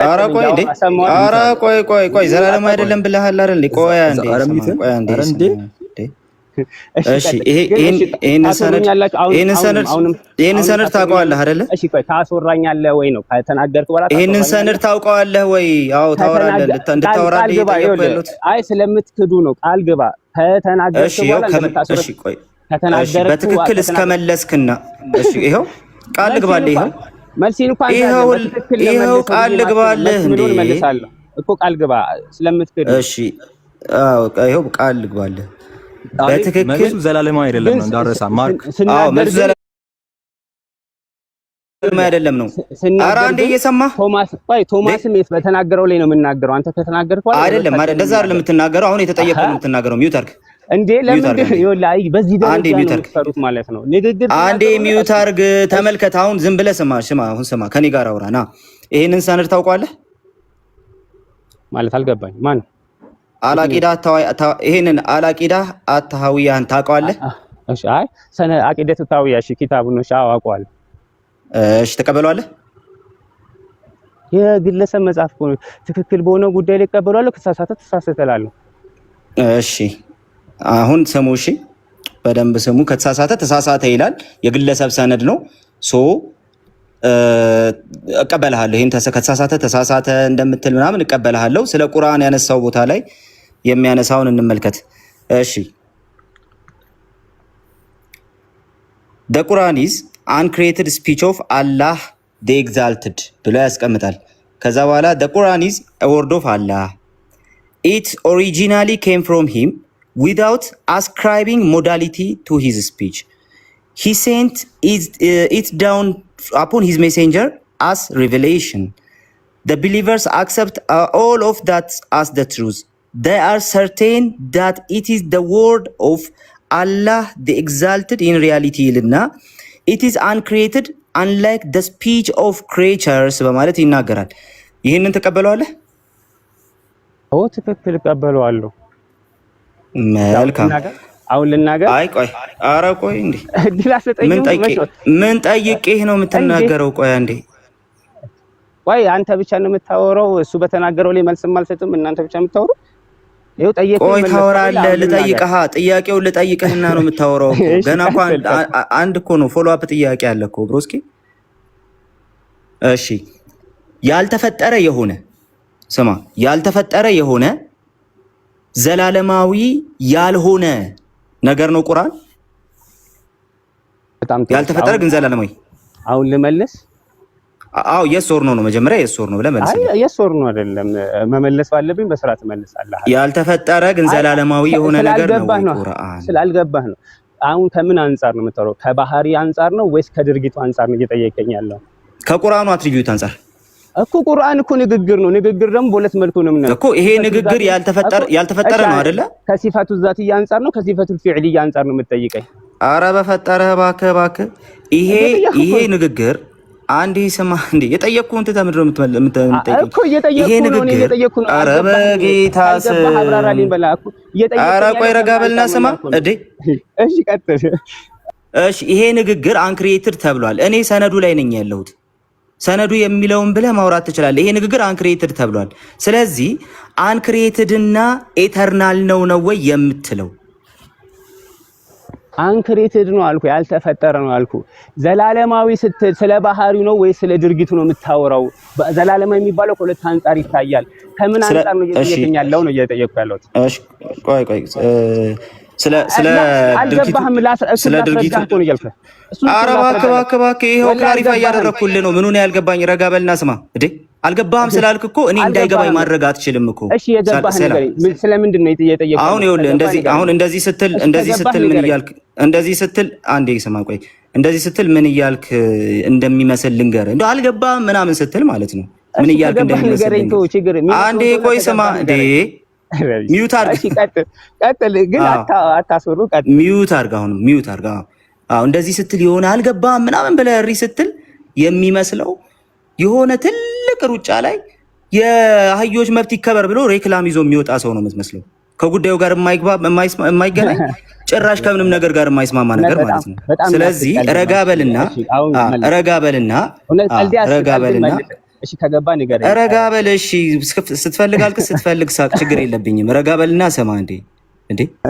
ኧረ ቆይ እንዴ! ኧረ ቆይ ዘላለም አይደለም ብለሃል አይደል? ቆይ አንዴ እሺ ይሄን ሰነድ ታውቀዋለህ አይደለ? እሺ ቆይ ታስወራኛለህ ወይ ነው ከተናገርክ በኋላ ይሄንን ሰነድ ታውቀዋለህ ወይ? አዎ ታወራለህ። እንድታወራልህ ይጠየቁት። አይ ስለምትክዱ ነው። ቃል ግባ ከተናገርክ በኋላ እሺ ቆይ ከተናገርክ በትክክል እስከመለስክና እሺ ይሄው ቃል ግባልህ። መልሲን እንኳን ይሄው ቃል ግባልህ እንዴ መልሳለሁ እኮ ቃል ግባ ስለምትክዱ። እሺ አዎ ይሄው ቃል ግባልህ በትክክል ዘላለማዊ አይደለም ነው እንዳረሳ ማርክ። አዎ መልሱ ዘላለማዊ አይደለም ነው። ኧረ አንዴ እየሰማህ ቶማስም በተናገረው ላይ ነው የምናገረው። አንተ ከተናገርከው አይደለም እንደዛ አይደለም የምትናገረው። አሁን የተጠየቀው ነው የምትናገረው። ሚውት አድርግ እንዴ ለምን ይወላይ በዚህ ደረጃ ነው የምትፈሩት ማለት ነው? ንግግር አንዴ ሚውት አድርግ ተመልከት። አሁን ዝም ብለህ አሁን ስማ ከኔ ጋር አውራና ይሄንን ሰነድ ታውቀዋለህ ማለት አልገባኝ። ማን አላቂዳ ይሄንን አላቂዳ አታሃዊያን ታውቀዋለህ? እሺ አይ ሰነ አቂዳ ታሃዊያ እሺ ኪታቡን ነው አውቀዋለሁ። እሺ ተቀበለዋለህ? የግለሰብ መጽሐፍ ነው። ትክክል በሆነ ጉዳይ ላይ ተቀበለዋለሁ። ከተሳሳተ ተሳስተላለሁ። እሺ አሁን ስሙ። እሺ በደንብ ስሙ። ከተሳሳተ ተሳሳተ ይላል። የግለሰብ ሰነድ ነው። እቀበልሃለሁ። ይሄን ከተሳሳተ ተሳሳተ እንደምትል ምናምን እቀበልሃለሁ። ስለ ቁርአን ያነሳው ቦታ ላይ የሚያነሳውን እንመልከት። እሺ The Quran is uncreated speech of Allah the exalted ብሎ ያስቀምጣል። ከዛ በኋላ The Quran is a word of Allah. It originally came from him without ascribing modality to his speech. He sent it down upon his messenger as revelation. The believers accept all of that as the truth. They are certain that it is the word of Allah the exalted in reality ይልና it is uncreated unlike the speech of creatures በማለት ይናገራል። ይህንን ተቀበለዋለህ? አዎ ትክክል ተቀበለዋለሁ። መልካም አሁን ልናገር። አይ ቆይ ኧረ ቆይ እንዴ ምን ጠይቄህ ነው የምትናገረው? ቆይ አንዴ ቆይ አንተ ብቻ ነው የምታወራው። እሱ በተናገረው ላይ መልስም አልሰጥም። እናንተ ብቻ የምታወሩ ይኸው ጠይቄህ ቆይ ታወራለህ። ልጠይቅህ ጥያቄውን ልጠይቅህና ነው የምታወራው እኮ ገና እኮ አንድ እኮ ነው ፎሎ አፕ ጥያቄ አለ እኮ ብሮስኪ። እሺ ያልተፈጠረ የሆነ ዘላለማዊ ያልሆነ ነገር ነው ቁርአን። በጣም ያልተፈጠረ ግን ዘላለማዊ። አሁን ልመልስ? አዎ የስ ኦር ኖ ነው መጀመሪያ የስ ኦር ኖ ብለህ መልስ። አይ የስ ኦር ኖ አይደለም መመለስ ባለብኝ በስርዓት መልሳለሁ። ያልተፈጠረ ግን ዘላለማዊ የሆነ ነገር ነው ቁርአን። ስላልገባህ ነው። አሁን ከምን አንፃር ነው የምታወራው? ከባህሪ አንፃር ነው ወይስ ከድርጊቱ አንፃር ነው እየጠየቀኝ ያለው? ከቁርአኑ አትሪቢዩት አንፃር እኮ ቁርአን እኮ ንግግር ነው። ንግግር ደግሞ በሁለት መልኩ ነው የምናየው እኮ። ይሄ ንግግር ያልተፈጠረ ነው አይደለ? ከሲፋቱ ዛትያ አንፃር ነው ከሲፋቱ ፊዕልያ አንፃር ነው የምትጠይቀኝ? አረ በፈጠረህ እባክህ ይሄ ንግግር አንዴ ስማ እንዴ የጠየቅኩህን ትተህ ምንድን ነው የምትጠይቀኝ እኮ? እየጠየቅኩ ነው። አረ በጌታ ስም አረ ቆይ ረጋ በልና ስማ እንዴ። እሺ ቀጥል። እሺ ይሄ ንግግር አንክሪኤትድ ተብሏል። እኔ ሰነዱ ላይ ነኝ ያለሁት። ሰነዱ የሚለውን ብለህ ማውራት ትችላለህ። ይሄ ንግግር አንክሪኤትድ ተብሏል። ስለዚህ አንክሪኤትድ እና ኤተርናል ነው ወይ የምትለው? አንክሪኤትድ ነው አልኩ፣ ያልተፈጠረ ነው አልኩ። ዘላለማዊ ስትል ስለ ባህሪው ነው ወይ ስለ ድርጊቱ ነው የምታወራው? ዘላለማዊ የሚባለው ከሁለት አንፃር ይታያል። ከምን አንፃር ነው እየጠየቀኝ ያለው ነው እየጠየቅኩ ያለሁት? እሺ ቆይ ስለ ድርጊቱ ነው እያልኩህ። ኧረ እባክህ ይኸው ክላሪፋይ እያደረኩልህ ነው። ምኑን ያልገባኝ? ረጋ በልና ስማ እንዴ። አልገባህም ስላልክ እኮ እኔ እንዳይገባኝ ማድረግ አትችልም እኮ። እሺ የገባህ ነገር ስለምንድን ነው እየጠየቀኝ? አሁን ይኸውልህ እንደዚህ ስትል ምን እያልክ አንዴ ስማ ቆይ እንደዚህ ስትል ምን እያልክ እንደሚመስል ልንገርህ። እንደው አልገባህም ምናምን ስትል ማለት ነው ምን እያልክ እንደሚመስል አንዴ ቆይ ስማ እንዴ ሚውት አድርግ። እሺ ቀጥል ግን አታስወሩ። ቀጥል ሚውት አድርግ። አሁን ሚውት አድርግ። አዎ እንደዚህ ስትል የሆነ አልገባህም ምናምን ብለህ እሪ ስትል የሚመስለው የሆነ ትልቅ ሩጫ ላይ የአህዮች መብት ይከበር ብሎ ሬክላም ይዞ የሚወጣ ሰው ነው የምትመስለው። ከጉዳዩ ጋር የማይገናኝ ጭራሽ ከምንም ነገር ጋር የማይስማማ ነገር ማለት ነው። ስለዚህ ረጋ በልና እሺ ከገባ ንገረኝ። ረጋ በል እሺ። ስትፈልግ አልክ፣ ስትፈልግ ሳቅ፣ ችግር የለብኝም። ረጋ በልና ስማ። እንዴ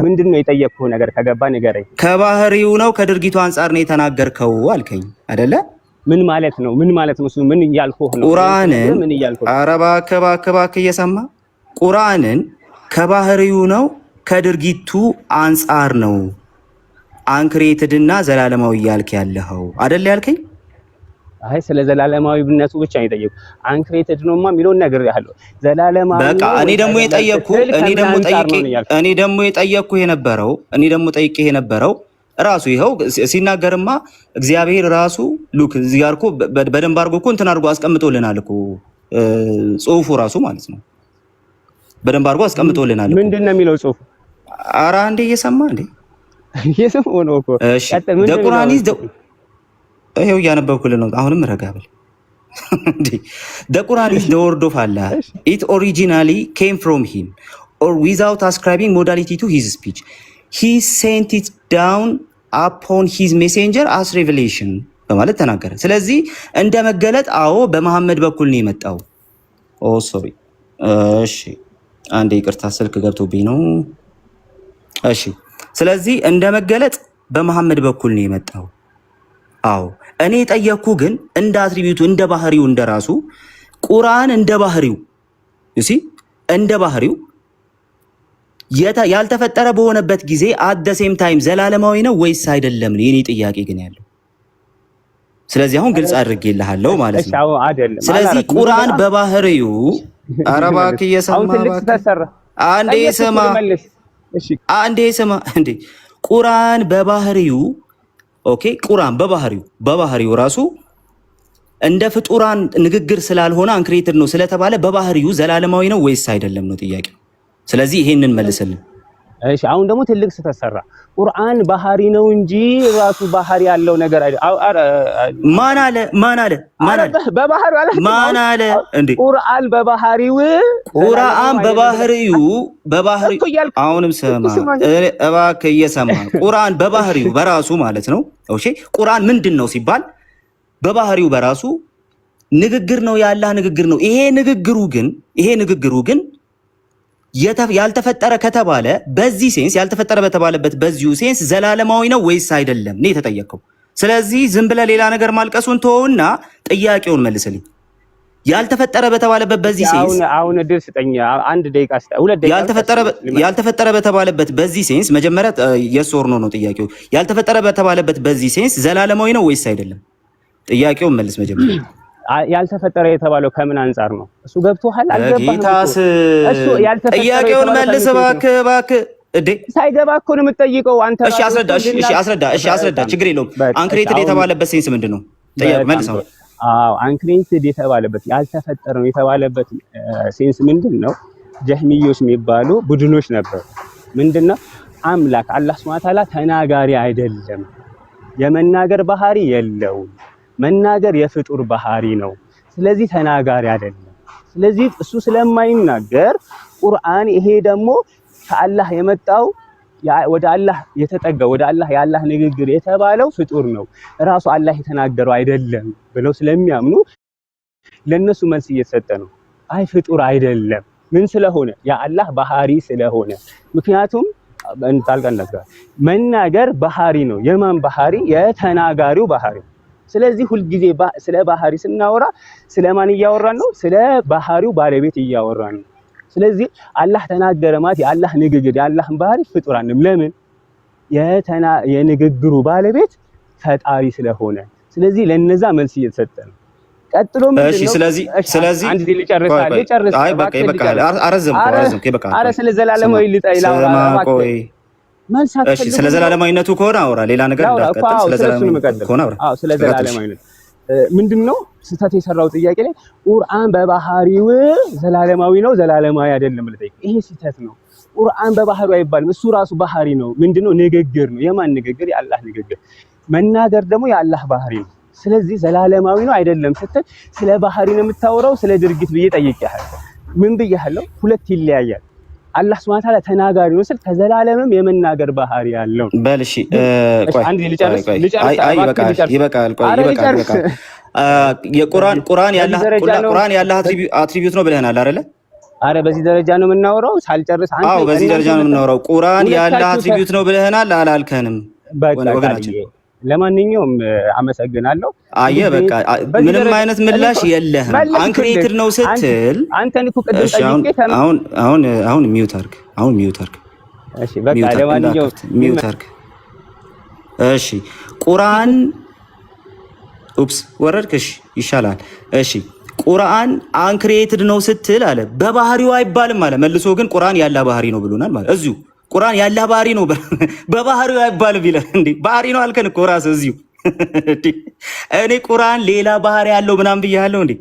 ምንድነው የጠየቅኩህ ነገር? ከገባ ንገረኝ። ከባህሪው ነው ከድርጊቱ አንጻር ነው የተናገርከው አልከኝ አይደለ? ምን ማለት ነው? ምን ማለት ነው? ምን እያልኩህ ነው? ቁርአንን ምን እያልኩህ? ኧረ እባክህ እየሰማ ቁርአንን ከባህሪው ነው ከድርጊቱ አንጻር ነው አንክሬትድ እና ዘላለማዊ እያልክ ያለኸው አይደለ ያልከኝ? አይ ስለ ዘላለማዊነቱ ብቻ ነው የጠየቁ። አንክሬትድ ነውማ የሚለውን ነገር ያለው ዘላለማዊ በቃ እኔ ደግሞ ጠይቄ የነበረው ራሱ ይኸው ሲናገርማ እግዚአብሔር ራሱ ሉክ እዚህ ጋር እኮ በደንብ አድርጎ እኮ እንትን አድርጎ አስቀምጦልናል እኮ ጽሁፉ ራሱ ማለት ነው። በደንብ አድርጎ አስቀምጦልናል። ምንድን ነው የሚለው ጽሁፉ? ኧረ አንዴ እየሰማ እንዴ እየሰማሁ ነው እኮ። እሺ ቁርአን ይኸው እያነበብኩልህ ነው። አሁንም ረጋ በል እንዴ። The Quran is the word of Allah. It originally came from him or without ascribing modality to his speech. He sent it down upon his messenger as revelation በማለት ተናገረ። ስለዚህ እንደ መገለጥ አዎ በመሐመድ በኩል ነው የመጣው። ኦ ሶሪ እሺ አንዴ ይቅርታ ስልክ ገብቶብኝ ነው። እሺ ስለዚህ እንደ መገለጥ በመሐመድ በኩል ነው የመጣው። አዎ እኔ ጠየቅኩ ግን እንደ አትሪቢዩቱ እንደ ባህሪው እንደራሱ ቁርአን እንደ ባህሪው እሺ እንደ ባህሪው ያልተፈጠረ በሆነበት ጊዜ አት ዘ ሴም ታይም ዘላለማዊ ነው ወይስ አይደለም ነው የኔ ጥያቄ ግን ያለው። ስለዚህ አሁን ግልጽ አድርጌልሃለሁ ማለት ነው። ስለዚህ ቁርአን በባህሪው አረባክ እየሰማ አንዴ ስማ እንዴ ቁርአን በባህሪው ኦኬ ቁርአን በባህሪው ራሱ እንደ ፍጡራን ንግግር ስላልሆነ አንክሬትድ ነው ስለተባለ በባህሪው ዘላለማዊ ነው ወይስ አይደለም ነው ጥያቄው። ስለዚህ ይሄንን መልስልን። እሺ አሁን ደግሞ ትልቅ ስተሰራ ቁርአን ባህሪ ነው እንጂ ራሱ ባህሪ ያለው ነገር አይደለም። ማን አለ በባህሪው አለ ማን አለ እንዴ? ቁርአን በባህሪው አሁንም ሰማ እባክህ እየሰማ ቁርአን በባህሪው በራሱ ማለት ነው። እሺ ቁርአን ምንድን ነው ሲባል በባህሪው በራሱ ንግግር ነው፣ የአላህ ንግግር ነው። ይሄ ንግግሩ ግን ያልተፈጠረ ከተባለ በዚህ ሴንስ ያልተፈጠረ በተባለበት በዚሁ ሴንስ ዘላለማዊ ነው ወይስ አይደለም ነው የተጠየቀው። ስለዚህ ዝም ብለህ ሌላ ነገር ማልቀሱን ተወውና ጥያቄውን መልስልኝ። ያልተፈጠረ በተባለበት በዚህ ሴንስ አሁን እድል ስጠኝ፣ አንድ ደቂቃ ስጠኝ፣ ሁለት ደቂቃ። ያልተፈጠረ በተባለበት በዚህ ሴንስ መጀመሪያ የስ ኦር ኖ ነው ጥያቄው። ያልተፈጠረ በተባለበት በዚህ ሴንስ ዘላለማዊ ነው ወይስ አይደለም? ጥያቄውን መልስ መጀመሪያ። ያልተፈጠረ የተባለው ከምን አንፃር ነው? እሱ ገብቶሃል? አልገባህም? እሱ ያልተፈጠረ ጥያቄውን መልስ እባክህ። እዴ ሳይገባ እኮ ነው የምትጠይቀው አንተ። እሺ አስረዳ። ችግር የለውም። አንክሬትድ የተባለበት ሴንስ ምንድነው? መልስ ነው። አዎ አንክሬትድ የተባለበት ያልተፈጠረ ነው የተባለበት ሴንስ ምንድነው? ጀህሚዮች የሚባሉ ቡድኖች ነበሩ። ምንድነው? አምላክ አላህ ሱብሓነሁ ወተዓላ ተናጋሪ አይደለም፣ የመናገር ባህሪ የለውም። መናገር የፍጡር ባህሪ ነው። ስለዚህ ተናጋሪ አይደለም። ስለዚህ እሱ ስለማይናገር ቁርአን ይሄ ደግሞ ከአላህ የመጣው ወደ አላህ የተጠጋ ወደ አላህ የአላህ ንግግር የተባለው ፍጡር ነው፣ ራሱ አላህ የተናገረው አይደለም ብለው ስለሚያምኑ ለነሱ መልስ እየተሰጠ ነው። አይ ፍጡር አይደለም። ምን ስለሆነ? የአላህ ባህሪ ስለሆነ። ምክንያቱም እንታልቀነት ጋር መናገር ባህሪ ነው። የማን ባህሪ? የተናጋሪው ባህሪ። ስለዚህ ሁልጊዜ ስለ ባህሪ ስናወራ ስለማን እያወራን ነው? ስለ ባህሪው ባለቤት እያወራን ነው። ስለዚህ አላህ ተናገረ ማለት የአላህ ንግግር የአላህን ባህሪ ፍጡራንም ለምን የንግግሩ ባለቤት ፈጣሪ ስለሆነ፣ ስለዚህ ለነዛ መልስ እየተሰጠ ነው። ቀጥሎ ምንድነው? እሺ ስለዚህ አንድ ዲል ጨርሳለሁ። አይ በቃ ይበቃል። አረዘምኩ ይበቃል። አረ ስለ ዘላለማዊ ልጠይላው እሺ ስለ ዘላለማዊነቱ ከሆነ አውራ፣ ሌላ ነገር እንዳትቀጥል። ስለ ዘላለማዊነቱ ከሆነ አውራ። አዎ ስለ ዘላለማዊነቱ ምንድነው ስህተት የሰራው ጥያቄ ላይ ቁርአን በባህሪው ዘላለማዊ ነው ዘላለማዊ አይደለም ልጠይቅ። ይሄ ስህተት ነው። ቁርአን በባህሪው አይባልም። እሱ ራሱ ባህሪ ነው። ምንድነው? ንግግር ነው። የማን ንግግር? የአላህ ንግግር። መናገር ደግሞ የአላህ ባህሪ ነው። ስለዚህ ዘላለማዊ ነው አይደለም ስትል ስለ ባህሪ ነው የምታወራው ስለ ድርጊት ብዬ ጠይቄሃለሁ። ምን ብዬሃለሁ? ሁለት ይለያያል። አላህ ሱብሃነሁ ወተዓላ ተናጋሪ ነው ስል ከዘላለምም የመናገር ባህሪ ያለው በል እሺ ቆይ አንዴ ልጨርስ ይበቃል ቆይ ይበቃል የቁርአን ያላህ አትሪቢዩት ነው ብለናል አይደለ? አረ በዚህ ደረጃ ነው የምናወራው ሳልጨርስ አንተ አዎ በዚህ ደረጃ ነው የምናወራው ቁርአን ያላህ አትሪቢዩት ነው ብለናል አላልከንም ወገናችን ለማንኛውም አመሰግናለሁ አየ በቃ ምንም አይነት ምላሽ የለህም አንክሬትድ ነው ስትል አንተን እኮ ቅድም ጠይቄ አሁን ሚውት አድርግ እሺ በቃ ለማንኛውም ሚውት አድርግ እሺ ቁርአን ኡፕስ ወረድክሽ ይሻላል እሺ ቁርአን አንክሬትድ ነው ስትል አለ በባህሪው አይባልም አለ መልሶ ግን ቁርአን ያላ ባህሪ ነው ብሎናል ማለት እዚሁ ቁርአን ያላ ባህሪ ነው በባህሪው አይባልም ይላል እንዴ ባህሪ ነው አልከን እኮ ራስህ እዚሁ እኔ ቁርአን ሌላ ባህሪ ያለው ምናምን ብያለሁ እንዴ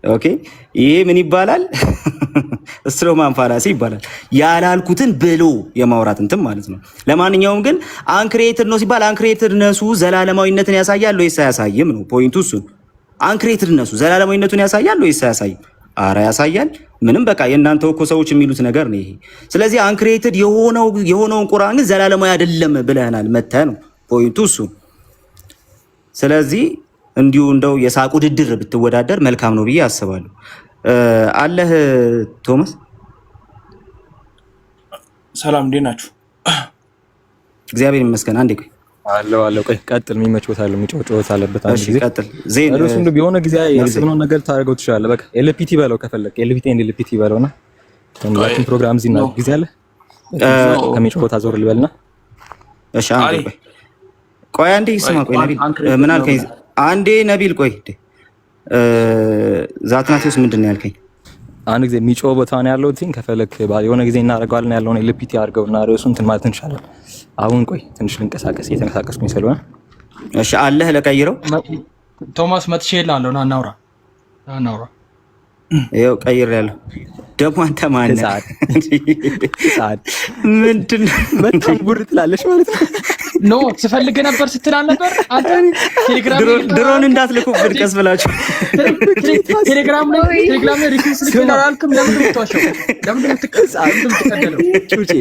ኦኬ ይሄ ምን ይባላል ስትሮማን ፋላሲ ይባላል ያላልኩትን ብሎ የማውራት እንትን ማለት ነው ለማንኛውም ግን አንክሬትድ ነው ሲባል አንክሬትድ ነሱ ዘላለማዊነትን ያሳያል ወይስ አያሳይም ነው ፖይንቱ እሱ አንክሬትድ ነሱ ዘላለማዊነቱን ያሳያል ወይስ አያሳይም አረ ያሳያል ምንም በቃ የእናንተ እኮ ሰዎች የሚሉት ነገር ነው ይሄ ስለዚህ አንክሬትድ የሆነውን ቁርአን ግን ዘላለማዊ አይደለም ብለናል መተ ነው ፖይንቱ እሱ ስለዚህ እንዲሁ እንደው የሳቁ ድድር ብትወዳደር መልካም ነው ብዬ አስባለሁ አለህ ቶማስ ሰላም እንዴት ናችሁ እግዚአብሔር ይመስገን አንዴ ቆይ አለው ቆይ ቀጥል የሚመችውታል የሚጮህ አለበት አንዴ ጊዜ ቀጥል ዜን እሱ እንደው የሆነ ጊዜ ያስብነው ነገር ታደርገው ትችላለህ በቃ ኤልፒቲ በለው ከፈለክ ኤልፒቲ በለውና ተንላችን ፕሮግራም ዚና ጊዜ አለ ከሚጮህ ታዞር ልበልና እሺ አንዴ ቆይ አንዴ ይስማ ቆይ ነቢል ምን አልከኝ አንዴ ነቢል ቆይ ዛትናቴውስ ምንድን ነው ያልከኝ አንድ ጊዜ የሚጮህ ቦታ ነው ያለው ቲን ከፈለክ የሆነ ጊዜ እናደርገዋለን ያለውን ኤልፒቲ አድርገውና ርዕሱን እንትን ማለት እንችላለን አሁን ቆይ ትንሽ ልንቀሳቀስ እየተንቀሳቀስኩኝ ስለሆነ እሺ አለህ ለቀይረው ቶማስ መጥቼልሃለሁ ና እናውራ ይኸው ቀይሬያለሁ ደግሞ አንተ ማን ነህ ሰዓት ምንድን ነው በጣም ጉር ትላለሽ ማለት ነው ኖ ስፈልግ ነበር ስትል አልነበር አንተ ድሮን እንዳትልኩብን ቀስ ብላችሁ ቴሌግራም ላይ ሪኩዌስት ልከናልኩም ለምን ትወጣው ለምን ትቀደለው ጩጬ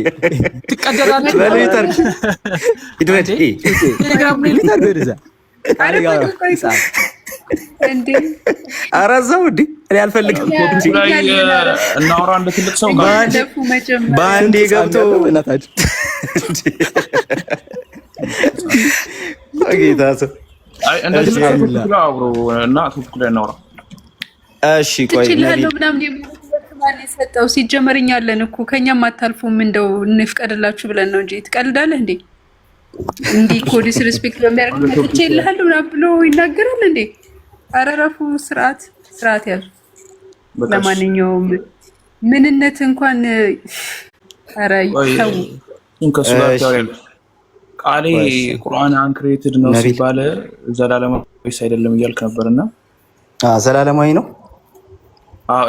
ትቀደላለህ በሌተር ይድረድ ቴሌግራም ላይ ልታደርዛ እንዴ አራዛው እንዴ እኔ አልፈልግም እናውራ እንደ ትልቅ ሰው ባንዴ ገብቶ እናታችን ጌታ ሰው አይ እንደዚህ ነው አብሮ እና ቶፒክ ላይ እናውራ እሺ ቆይ ትችላለህ ምናምን ማለት የሰጠው ሲጀመርኛ አለን እኮ ከኛም አታልፉም እንደው እንፍቀድላችሁ ብለን ነው እንጂ ትቀልዳለህ እንዴ እንዴ ኮ ዲስሪስፔክት በሚያደርግ ትችላለህ ምናምን ብሎ ይናገራል እንዴ አረራፉ ስርዓት ያዙ ለማንኛውም ምንነት እንኳን አረ ይተው እንከሱ ጋር ቃሌ ቁርአን አንክሬትድ ነው ሲባል ዘላለማዊ ወይስ አይደለም እያልክ ነበርና ዘላለማዊ ነው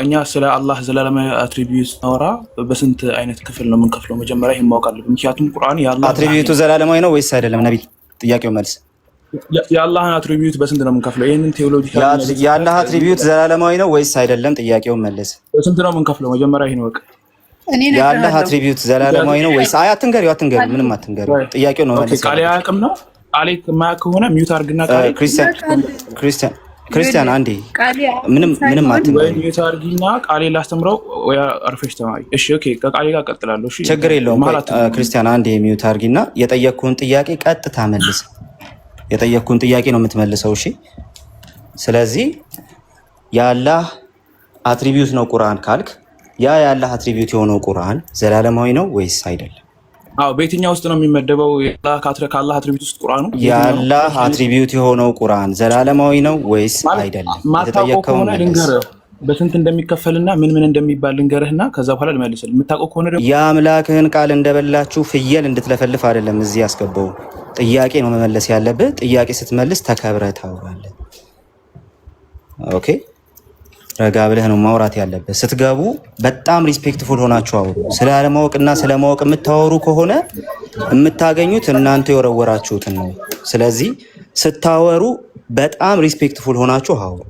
እኛ ስለ አላህ ዘላለማዊ አትሪቢዩት አወራ በስንት አይነት ክፍል ነው የምንከፍለው መጀመሪያ ይሄን ማወቅ አለብን ምክንያቱም ቁርአን ያላህ አትሪቢዩቱ ዘላለማዊ ነው ወይስ አይደለም ነብይ ጥያቄው መልስ የአላህን አትሪቢዩት በስንት ነው የምንከፍለው ይሄንን ቴዎሎጂካል የአላህ አትሪቢዩት ዘላለማዊ ነው ወይስ አይደለም ጥያቄው መልስ በስንት ነው የምንከፍለው መጀመሪያ ይሄን ወቅ የአላህ አትሪቢዩት ዘላለማዊ ነው ወይስ አትንገሪው ምንም አትንገሪው ጥያቄው ነው መልስ ቃሌ አያውቅም ነው ቃሌ የማያውቅ ከሆነ ሚውት አድርግና ክርስቲያን አንዴ ምንም አትንገሪው ወይ ሚውት አድርጊና ቃሌ ላስተምረው ወይ አርፈሽ ተማሪ እሺ ኦኬ ከቃሌ ጋር ቀጥላለሁ እሺ ችግር የለውም ክርስቲያን አንዴ ሚውት አድርጊና የጠየቅኩህን ጥያቄ ቀጥታ መልስ የጠየቅኩህን ጥያቄ ነው የምትመልሰው እሺ ስለዚህ የአላህ አትሪቢዩት ነው ቁርአን ካልክ ያ የአላህ አትሪቢዩት የሆነው ቁርአን ዘላለማዊ ነው ወይስ አይደለም በየትኛው ውስጥ ነው የሚመደበው ከአላህ አትሪቢዩት ውስጥ ቁርአኑ የአላህ አትሪቢዩት የሆነው ቁርአን ዘላለማዊ ነው ወይስ አይደለም የተጠየቀው ነገር በስንት እንደሚከፈልና ምን እንደሚባል ልንገርህና ከዛ በኋላ ልመልስልህ የምታውቀው ከሆነ ደግሞ የአምላክህን ቃል እንደበላችሁ ፍየል እንድትለፈልፍ አይደለም እዚህ ያስገባው ጥያቄ ነው መመለስ ያለብህ ጥያቄ ስትመልስ ተከብረህ ታወራለህ ኦኬ ረጋ ብለህ ነው ማውራት ያለብህ ስትገቡ በጣም ሪስፔክትፉል ሆናችሁ አውሩ ስለማወቅና ስለማወቅ የምታወሩ ከሆነ የምታገኙት እናንተ የወረወራችሁትን ነው ስለዚህ ስታወሩ በጣም ሪስፔክትፉል ሆናችሁ አውሩ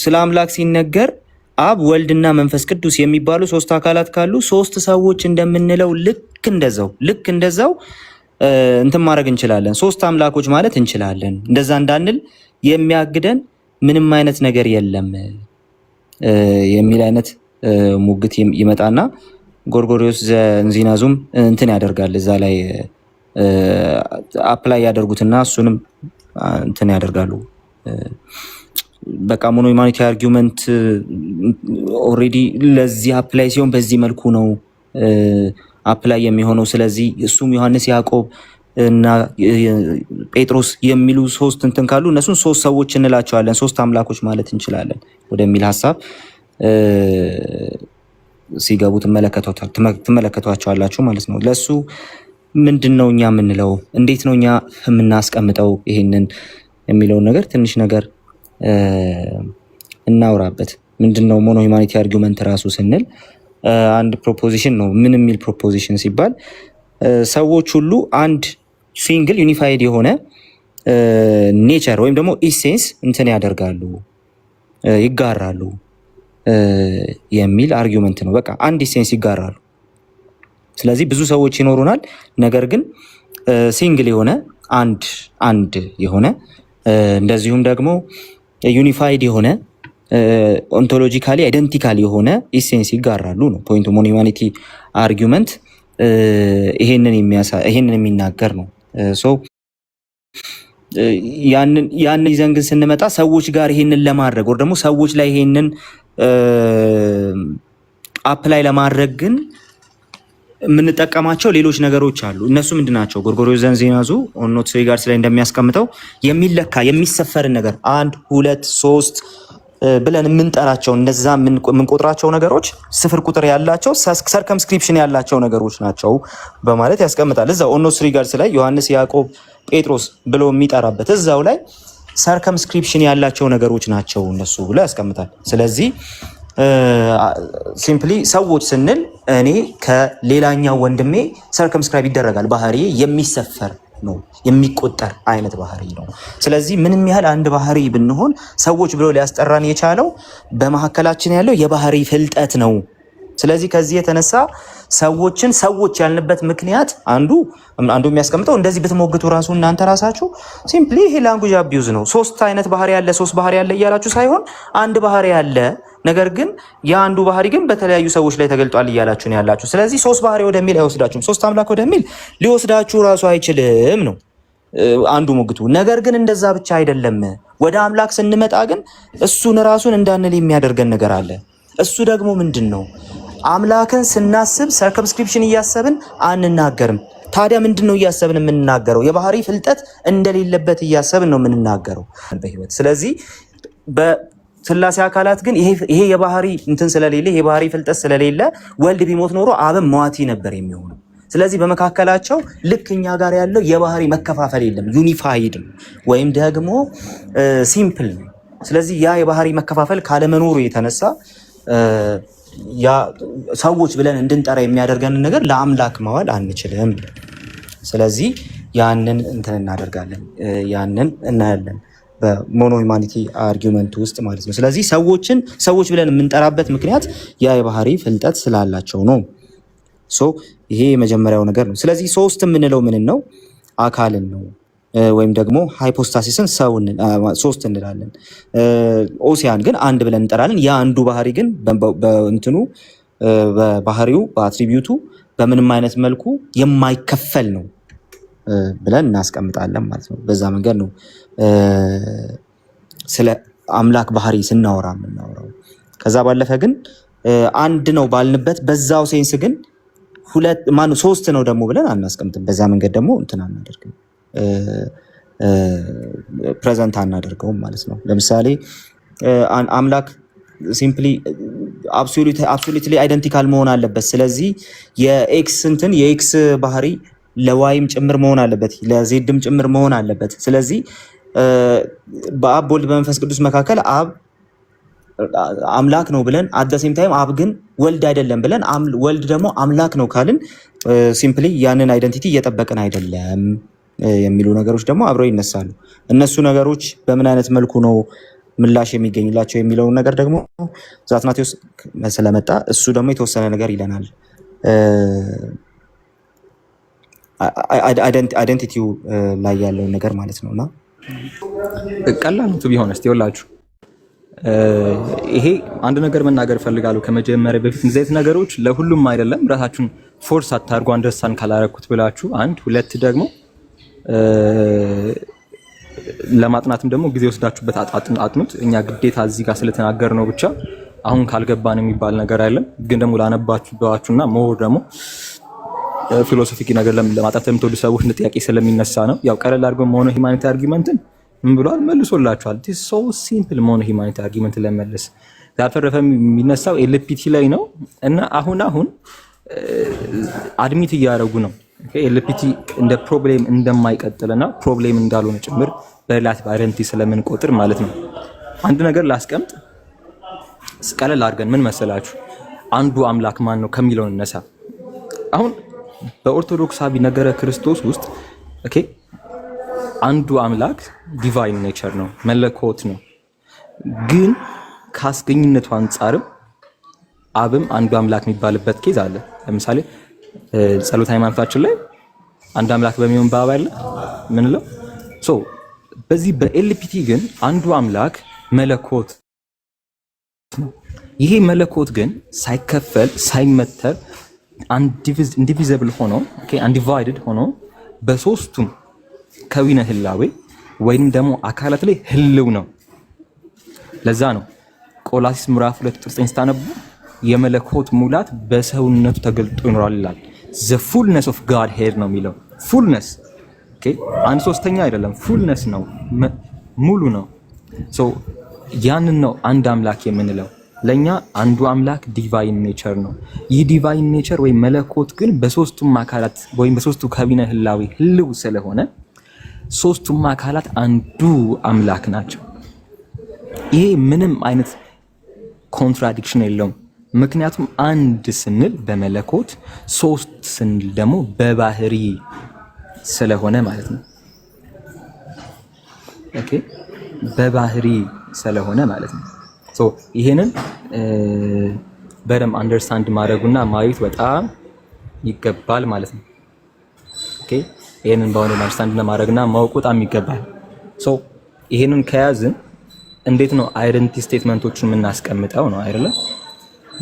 ስለ አምላክ ሲነገር አብ ወልድና መንፈስ ቅዱስ የሚባሉ ሶስት አካላት ካሉ ሶስት ሰዎች እንደምንለው ልክ እንደዛው እንትን ማድረግ እንችላለን። ሶስት አምላኮች ማለት እንችላለን። እንደዛ እንዳንል የሚያግደን ምንም አይነት ነገር የለም የሚል አይነት ሙግት ይመጣና ጎርጎሪዮስ ዘእንዚናዙም እንትን ያደርጋል። እዛ ላይ አፕላይ ያደርጉትና እሱንም እንትን ያደርጋሉ። በቃ ሞኖ ሂውማኒቲ አርጊውመንት ኦልሬዲ ለዚህ አፕላይ ሲሆን በዚህ መልኩ ነው አፕላይ የሚሆነው። ስለዚህ እሱም ዮሐንስ፣ ያዕቆብ እና ጴጥሮስ የሚሉ ሶስት እንትን ካሉ እነሱን ሶስት ሰዎች እንላቸዋለን፣ ሶስት አምላኮች ማለት እንችላለን ወደሚል ሀሳብ ሲገቡ ትመለከቷቸዋላችሁ ማለት ነው። ለሱ ምንድነው እኛ የምንለው፣ እንዴት ነው እኛ የምናስቀምጠው ይሄንን የሚለውን ነገር ትንሽ ነገር እናውራበት። ምንድነው ሞኖ ሂውማኒቲ አርጊውመንት ራሱ ስንል አንድ ፕሮፖዚሽን ነው። ምን የሚል ፕሮፖዚሽን ሲባል ሰዎች ሁሉ አንድ ሲንግል ዩኒፋይድ የሆነ ኔቸር ወይም ደግሞ ኢሴንስ እንትን ያደርጋሉ፣ ይጋራሉ የሚል አርጊውመንት ነው። በቃ አንድ ኢሴንስ ይጋራሉ። ስለዚህ ብዙ ሰዎች ይኖሩናል፣ ነገር ግን ሲንግል የሆነ አንድ የሆነ እንደዚሁም ደግሞ ዩኒፋይድ የሆነ ኦንቶሎጂካሊ አይደንቲካል የሆነ ኢሴንስ ይጋራሉ ነው ፖይንቱ። ሞኖ ሂውማኒቲ አርጊውመንት ይሄንን የሚናገር ነው። ሶ ያንን ይዘን ግን ስንመጣ ሰዎች ጋር ይሄንን ለማድረግ ወር ደግሞ ሰዎች ላይ ይሄንን አፕላይ ለማድረግ ግን የምንጠቀማቸው ሌሎች ነገሮች አሉ። እነሱ ምንድናቸው? ጎርጎርዮስ ዘእንዚናዙ ኦን ኖትስ ሪጋርድስ ላይ እንደሚያስቀምጠው የሚለካ የሚሰፈርን ነገር 1 2 3 ብለን የምንጠራቸው እነዛ የምንቆጥራቸው ነገሮች ስፍር ቁጥር ያላቸው ሰርከምስክሪፕሽን ያላቸው ነገሮች ናቸው በማለት ያስቀምጣል። እዛው ኦን ኖትስ ሪጋርድስ ላይ ዮሐንስ፣ ያዕቆብ፣ ጴጥሮስ ብሎ የሚጠራበት እዛው ላይ ሰርከምስክሪፕሽን ያላቸው ነገሮች ናቸው እነሱ ብሎ ያስቀምጣል። ስለዚህ ሲምፕሊ ሰዎች ስንል እኔ ከሌላኛው ወንድሜ ሰርከምስክራይብ ይደረጋል፣ ባህሪ የሚሰፈር ነው፣ የሚቆጠር አይነት ባህሪ ነው። ስለዚህ ምንም ያህል አንድ ባህሪ ብንሆን ሰዎች ብሎ ሊያስጠራን የቻለው በመካከላችን ያለው የባህሪ ፍልጠት ነው። ስለዚህ ከዚህ የተነሳ ሰዎችን ሰዎች ያልንበት ምክንያት አንዱ የሚያስቀምጠው እንደዚህ ብትሞግቱ ራሱ እናንተ ራሳችሁ ሲምፕሊ ይሄ ላንጉጅ አቢዩዝ ነው። ሶስት አይነት ባህሪ ያለ ሶስት ባህሪ ያለ እያላችሁ ሳይሆን አንድ ባህሪ ያለ ነገር ግን የአንዱ ባህሪ ግን በተለያዩ ሰዎች ላይ ተገልጧል እያላችሁ ነው ያላችሁ። ስለዚህ ሶስት ባህሪ ወደሚል አይወስዳችሁም፣ ሶስት አምላክ ወደሚል ሊወስዳችሁ ራሱ አይችልም ነው አንዱ ሞግቱ። ነገር ግን እንደዛ ብቻ አይደለም። ወደ አምላክ ስንመጣ ግን እሱን ራሱን እንዳንል የሚያደርገን ነገር አለ። እሱ ደግሞ ምንድን ነው? አምላክን ስናስብ ሰርከምስክሪፕሽን እያሰብን አንናገርም። ታዲያ ምንድን ነው እያሰብን የምንናገረው? የባህሪ ፍልጠት እንደሌለበት እያሰብን ነው የምንናገረው በህይወት። ስለዚህ በስላሴ አካላት ግን ይሄ የባህሪ እንትን ስለሌለ ይሄ ባህሪ ፍልጠት ስለሌለ ወልድ ቢሞት ኖሮ አብም ሟቲ ነበር የሚሆነው። ስለዚህ በመካከላቸው ልክ እኛ ጋር ያለው የባህሪ መከፋፈል የለም፣ ዩኒፋይድ ነው ወይም ደግሞ ሲምፕል ነው። ስለዚህ ያ የባህሪ መከፋፈል ካለመኖሩ የተነሳ ያ ሰዎች ብለን እንድንጠራ የሚያደርገንን ነገር ለአምላክ ማዋል አንችልም። ስለዚህ ያንን እንትን እናደርጋለን፣ ያንን እናያለን በሞኖ ሂውማኒቲ አርጊውመንት ውስጥ ማለት ነው። ስለዚህ ሰዎች ብለን የምንጠራበት ምክንያት ያ የባህሪ ፍልጠት ስላላቸው ነው። ሶ ይሄ የመጀመሪያው ነገር ነው። ስለዚህ ሶስት የምንለው ምን ነው? አካልን ነው ወይም ደግሞ ሃይፖስታሲስን ሶስት እንላለን። ኦሲያን ግን አንድ ብለን እንጠራለን። ያ አንዱ ባህሪ ግን በእንትኑ በባህሪው በአትሪቢዩቱ በምንም አይነት መልኩ የማይከፈል ነው ብለን እናስቀምጣለን ማለት ነው። በዛ መንገድ ነው ስለ አምላክ ባህሪ ስናወራ የምናወራው። ከዛ ባለፈ ግን አንድ ነው ባልንበት በዛው ሴንስ ግን ሶስት ነው ደግሞ ብለን አናስቀምጥም። በዛ መንገድ ደግሞ እንትን አናደርግም፣ ፕሬዘንት አናደርገውም ማለት ነው። ለምሳሌ አምላክ ሲምፕሊ አብሶሉትሊ አይደንቲካል መሆን አለበት። ስለዚህ የኤክስ ባህሪ ለዋይም ጭምር መሆን አለበት፣ ለዜድም ጭምር መሆን አለበት። ስለዚህ በአብ በወልድ በመንፈስ ቅዱስ መካከል አብ አምላክ ነው ብለን አደሴም ታይም አብ ግን ወልድ አይደለም ብለን ወልድ ደግሞ አምላክ ነው ካልን ሲምፕሊ ያንን አይደንቲቲ እየጠበቅን አይደለም የሚሉ ነገሮች ደግሞ አብረው ይነሳሉ። እነሱ ነገሮች በምን አይነት መልኩ ነው ምላሽ የሚገኝላቸው የሚለውን ነገር ደግሞ አትናቴዎስ ስለመጣ እሱ ደግሞ የተወሰነ ነገር ይለናል። አይደንቲቲው ላይ ያለውን ነገር ማለት ነውና ቀላል ነው ቢሆን እስቲ ይኸውላችሁ ይሄ አንድ ነገር መናገር ፈልጋለሁ ከመጀመሪያ በፊት እንደዚህ አይነት ነገሮች ለሁሉም አይደለም። ራሳችሁን ፎርስ አታርጉ አንደርስታንድ ካላረኩት ብላችሁ አንድ ሁለት ደግሞ ለማጥናትም ደግሞ ጊዜ ወስዳችሁበት አጥኑት። እኛ ግዴታ እዚህ ጋር ስለተናገር ነው ብቻ አሁን ካልገባን የሚባል ነገር አይደለም። ግን ደግሞ ላነባችሁና ሞር ደግሞ ፊሎሶፊክ ነገር ለማጥናት ለምትወዱ ሰዎች እንደ ጥያቄ ስለሚነሳ ነው። ያው ቀለል አድርገው ሞኖ ሂማኒቲ አርጊመንትን ምን ብሏል መልሶላችኋል። ኢትስ ሶ ሲምፕል ሞኖ ሂማኒቲ አርጊመንት ለመለስ ያልተረፈ የሚነሳው ኤልፒቲ ላይ ነው እና አሁን አድሚት እያደረጉ ነው ኤልፒቲ እንደ ፕሮብሌም እንደማይቀጥልና ፕሮብሌም እንዳልሆነ ጭምር በሪላቲቭ አይደንቲቲ ስለምንቆጥር ማለት ነው። አንድ ነገር ላስቀምጥ ቀለል አድርገን ምን መሰላችሁ አንዱ አምላክ ማን ነው ከሚለው እነሳ። አሁን በኦርቶዶክሳዊ ነገረ ክርስቶስ ውስጥ ኦኬ አንዱ አምላክ ዲቫይን ኔቸር ነው መለኮት ነው። ግን ካስገኝነቱ አንፃርም አብም አንዱ አምላክ የሚባልበት ኬዝ አለ። ለምሳሌ ጸሎት ሃይማኖታችን ላይ አንድ አምላክ በሚሆን በአብ አለ ምንለው ሶ በዚህ በኤልፒቲ ግን አንዱ አምላክ መለኮት ነው። ይሄ መለኮት ግን ሳይከፈል ሳይመተር ኢንዲቪዚብል ሆኖ ኦኬ አንዲቫይድድ ሆኖ በሶስቱም ከዊነ ህላዌ ወይንም ደግሞ አካላት ላይ ህልው ነው። ለዛ ነው ቆላሲስ ምዕራፍ 2:9 ስታነቡ የመለኮት ሙላት በሰውነቱ ተገልጦ ይኖራል ይላል። the fullness of God here ነው የሚለው fullness ኦኬ አንድ ሶስተኛ አይደለም fullness ነው ሙሉ ነው። ሶ ያንን ነው አንድ አምላክ የምንለው። ለኛ አንዱ አምላክ ዲቫይን ኔቸር ነው። ይህ ዲቫይን ኔቸር ወይ መለኮት ግን በሶስቱም አካላት ወይም በሶስቱ ከዊነ ህላዌ ህልው ስለሆነ ሶስቱም አካላት አንዱ አምላክ ናቸው። ይሄ ምንም አይነት ኮንትራዲክሽን የለውም። ምክንያቱም አንድ ስንል በመለኮት ሶስት ስንል ደግሞ በባህሪ ስለሆነ ማለት ነው። ኦኬ በባህሪ ስለሆነ ማለት ነው። ሶ ይሄንን በደንብ አንደርስታንድ ማድረጉና ማየት በጣም ይገባል ማለት ነው። ኦኬ ይሄንን በሆነ አንደርስታንድ ማድረግና ማወቅ በጣም ይገባል። ሶ ይሄንን ከያዝን እንዴት ነው አይደንቲቲ ስቴትመንቶችን የምናስቀምጠው ነው አይደለ?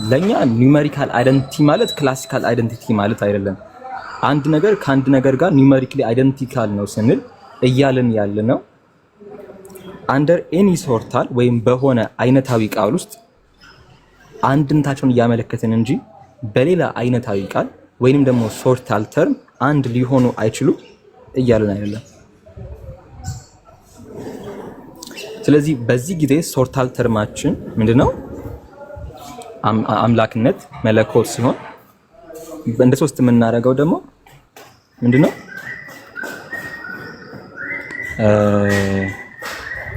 ለኛ ኒውሜሪካል አይደንቲቲ ማለት ክላሲካል አይደንቲቲ ማለት አይደለም። አንድ ነገር ከአንድ ነገር ጋር ኒውሜሪካሊ አይደንቲካል ነው ስንል እያልን ያለ ነው አንደር ኤኒ ሶርታል ወይም በሆነ አይነታዊ ቃል ውስጥ አንድነታቸውን እያመለከትን እንጂ በሌላ አይነታዊ ቃል ወይንም ደግሞ ሶርታል ተርም አንድ ሊሆኑ አይችሉም እያልን አይደለም። ስለዚህ በዚህ ጊዜ ሶርታል ተርማችን ምንድነው? አምላክነት መለኮት ሲሆን እንደ ሶስት የምናደርገው ደግሞ ምንድነው?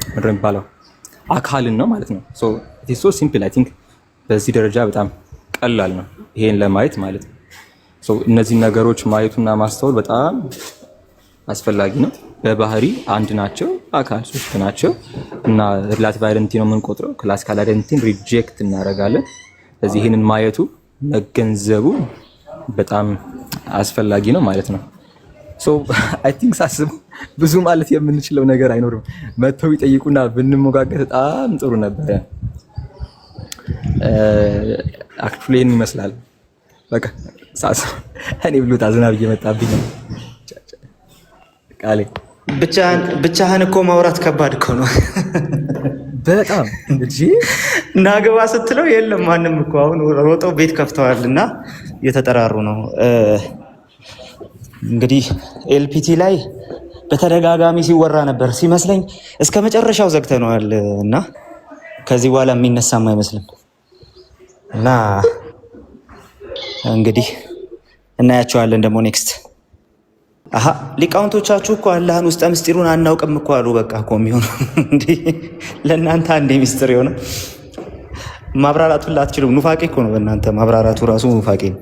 ምንድነው የሚባለው? አካልን ነው ማለት ነው። ሶ ኢት ኢዝ ሶ ሲምፕል አይ ቲንክ በዚህ ደረጃ በጣም ቀላል ነው ይሄን ለማየት ማለት ነው። ሶ እነዚህ ነገሮች ማየቱና ማስተዋል በጣም አስፈላጊ ነው። በባህሪ አንድ ናቸው፣ አካል ሶስት ናቸው እና ሪላቲቭ አይደንቲቲ ነው የምንቆጥረው። ክላሲካል አይደንቲቲን ሪጀክት እናደርጋለን። ስለዚህ ይሄንን ማየቱ መገንዘቡ በጣም አስፈላጊ ነው ማለት ነው። ሶ አይ ቲንክ ሳስበው ብዙ ማለት የምንችለው ነገር አይኖርም። መተው ይጠይቁና ብንሞጋገር በጣም ጥሩ ነበር። አክቹሊ ይሄን ይመስላል። በቃ ሳስበው እኔ ብሉት ዝናብ እየመጣብኝ ነው። ቃሌ ብቻህን እኮ ማውራት ከባድ እኮ ነው በጣም እንጂ ናገባ ስትለው የለም ማንም እኮ አሁን ሮጠው ቤት ከፍተዋልና እየተጠራሩ ነው። እንግዲህ ኤልፒቲ ላይ በተደጋጋሚ ሲወራ ነበር ሲመስለኝ እስከ መጨረሻው ዘግተነዋል እና ከዚህ በኋላ የሚነሳም አይመስልም እና እንግዲህ እናያቸዋለን ደግሞ ኔክስት። አሃ ሊቃውንቶቻችሁ እኮ አላህን ውስጠ ምስጢሩን አናውቅም እኮ አሉ። በቃ እኮ የሚሆነው እንዴ ለእናንተ አንዴ ምስጢር የሆነ ማብራራቱን ላትችሉም። ኑፋቄ እኮ ነው በእናንተ ማብራራቱ ራሱ ኑፋቄ ነው።